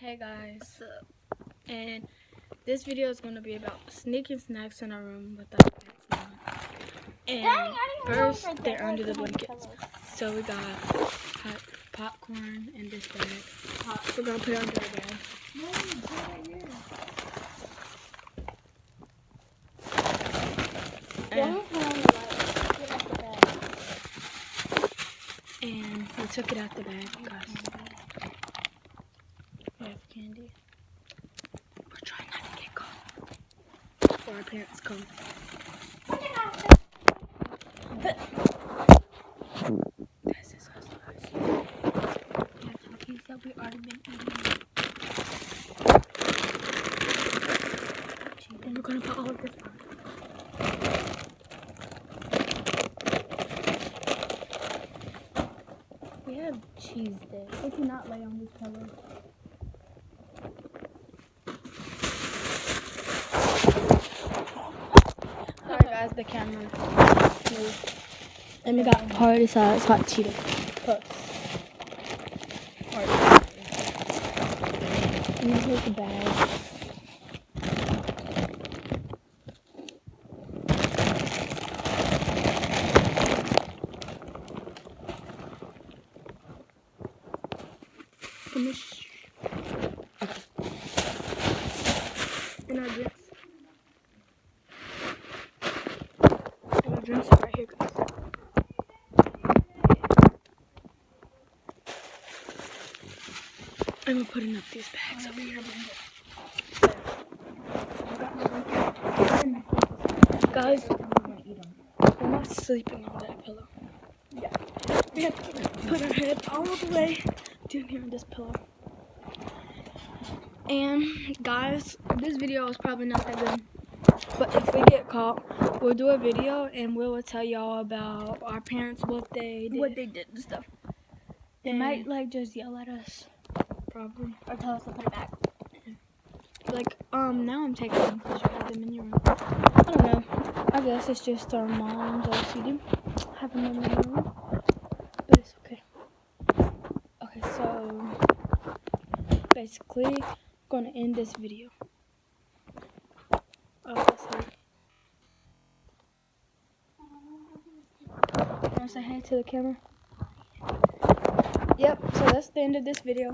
Hey guys, and this video is going to be about sneaking snacks in our room with our pets now. And first, they're under the blankets. So we got hot popcorn in this bag. We're going to put it under the bed. And we took it out the bag because we have candy. We're trying not to get caught before our parents come. This is us, guys. We have cookies that we already been eating. And we're gonna put all of this on. We have cheese there. We cannot lay on this pillow. Sorry guys, the camera moved. And we got party size hot Cheeto Puffs. And this is the bag. Finish. Okay. And our drinks. And our drinks are right here, guys. And we're putting up these bags over here. Guys, we're not sleeping on that pillow. Yeah. We have to put our head all the way down here on this pillow. And guys, this video is probably not that good. But if we get caught, we'll do a video and we will tell y'all about our parents, what they did and stuff. They might like just yell at us. Probably. Or tell us to put it back. Like, now I'm taking them because you have them in your room. I don't know. I guess it's just our mom's OCD having them in your room. But it's okay. Okay, so basically, I'm going to end this video. So want to say hey to the camera? Yep, so that's the end of this video.